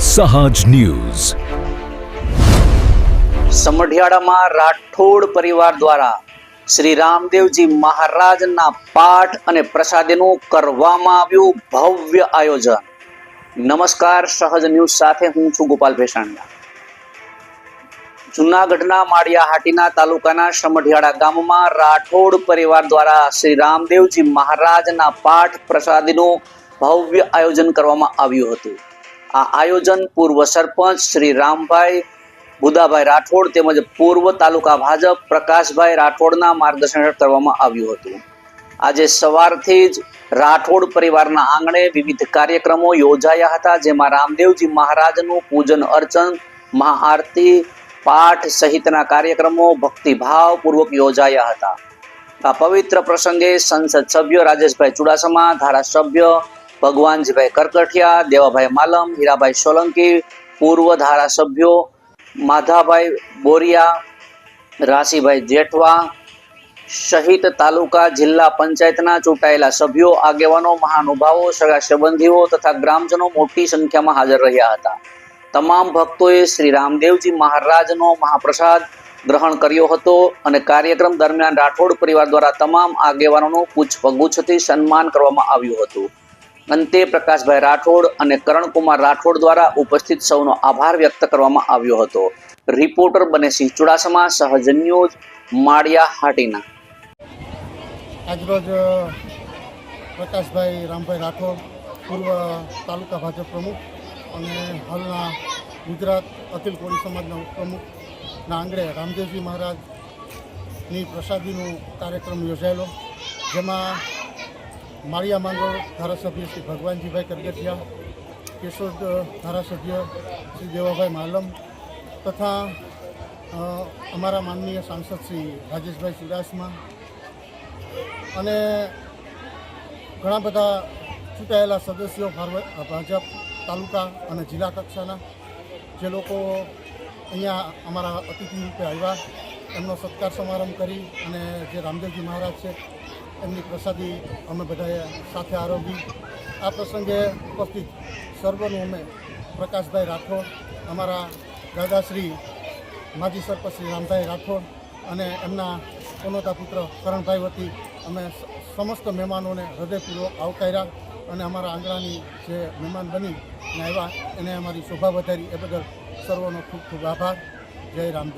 સહજ ન્યૂઝ. સમઢિયાળામાં રાઠોડ પરિવાર દ્વારા શ્રી રામદેવજી મહારાજના પાઠ અને પ્રસાદીનું કરવામાં આવ્યું ભવ્ય આયોજન. નમસ્કાર, સહજ ન્યૂઝ સાથે હું છું ગોપાલ ભેસાણીયા. જૂનાગઢના માળિયાહાટીના તાલુકાના સમઢિયાળા ગામમાં રાઠોડ પરિવાર દ્વારા શ્રી રામદેવજી મહારાજના પાઠ પ્રસાદીનું ભવ્ય આયોજન કરવામાં આવ્યું હતું. આ આયોજન પૂર્વ સરપંચ શ્રી રામભાઈ બુદાભાઈ રાઠોડ તેમજ પૂર્વ તાલુકા ભાજપ પ્રકાશભાઈ રાઠોડના માર્ગદર્શન હેઠળ કરવામાં આવ્યું હતું. આજે સવારથી જ રાઠોડ પરિવારના આંગણે વિવિધ કાર્યક્રમો યોજાયા હતા, જેમાં રામદેવજી મહારાજનું પૂજન અર્ચન, મહાઆરતી, પાઠ સહિતના કાર્યક્રમો ભક્તિભાવપૂર્વક યોજાયા હતા. આ પવિત્ર પ્રસંગે સંસદ સભ્ય રાજેશભાઈ ચુડાસમા, ધારાસભ્ય ભગવાનજીભાઈ કરકઠિયા, દેવાભાઈ માલમ, હીરાભાઈ સોલંકી, પૂર્વ ધારાસભ્યો માધાભાઈ બોરિયા, રાશીભાઈ જેઠવા સહિત તાલુકા જિલ્લા પંચાયતના ચૂંટાયેલા સભ્યો, આગેવાનો, મહાનુભાવો, સગા સંબંધીઓ તથા ગ્રામજનો મોટી સંખ્યામાં હાજર રહ્યા હતા. તમામ ભક્તોએ શ્રી રામદેવજી મહારાજનો મહાપ્રસાદ ગ્રહણ કર્યો હતો અને કાર્યક્રમ દરમિયાન રાઠોડ પરિવાર દ્વારા તમામ આગેવાનોનું પુષ્પગુચ્છથી સન્માન કરવામાં આવ્યું હતું. અંતે પ્રકાશભાઈ રાઠોડ અને કરણકુમાર રાઠોડ દ્વારા ઉપસ્થિત સૌનો આભાર વ્યક્ત કરવામાં આવ્યો હતો. રિપોર્ટર બનેસિંહ ચુડાસમા, સહજ ન્યૂઝ, માળિયાહાટીના. આજરોજ પ્રકાશભાઈ રામભાઈ રાઠોડ, પૂર્વ તાલુકા ભાજપ પ્રમુખ અને હાલના ગુજરાત અખિલ કોળી સમાજના પ્રમુખના આંગણે રામદેવજી મહારાજની પ્રસાદીનો કાર્યક્રમ યોજાયેલો, જેમાં માળિયા માંગરોળ ધારાસભ્ય શ્રી ભગવાનજીભાઈ કરગઠિયા, કેશોદ ધારાસભ્ય શ્રી દેવાભાઈ માલમ તથા અમારા માનનીય સાંસદ શ્રી રાજેશભાઈ ચુડાસમા અને ઘણા બધા ચૂંટાયેલા સદસ્યો ભાજપ તાલુકા અને જિલ્લા કક્ષાના જે લોકો અહીંયા અમારા અતિથિ રૂપે આવ્યા, એમનો સત્કાર સમારંભ કરી અને જે રામદેવજી મહારાજ છે એમની પ્રસાદી અમે બધાએ સાથે આરોગી. આ પ્રસંગે ઉપસ્થિત સર્વનું અમે પ્રકાશભાઈ રાઠોડ, અમારા દાદાશ્રી માજી સરપંચ શ્રી રામભાઈ રાઠોડ અને એમના કોનોતા પુત્ર કરણભાઈ વતી અમે સમસ્ત મહેમાનોને હૃદયપૂર્વક આવકાર્યા અને અમારા આંગણાની જે મહેમાન બની આવ્યા એને અમારી શોભા વધારી એ બદલ સર્વનો ખૂબ ખૂબ આભાર. જય રામદેવ.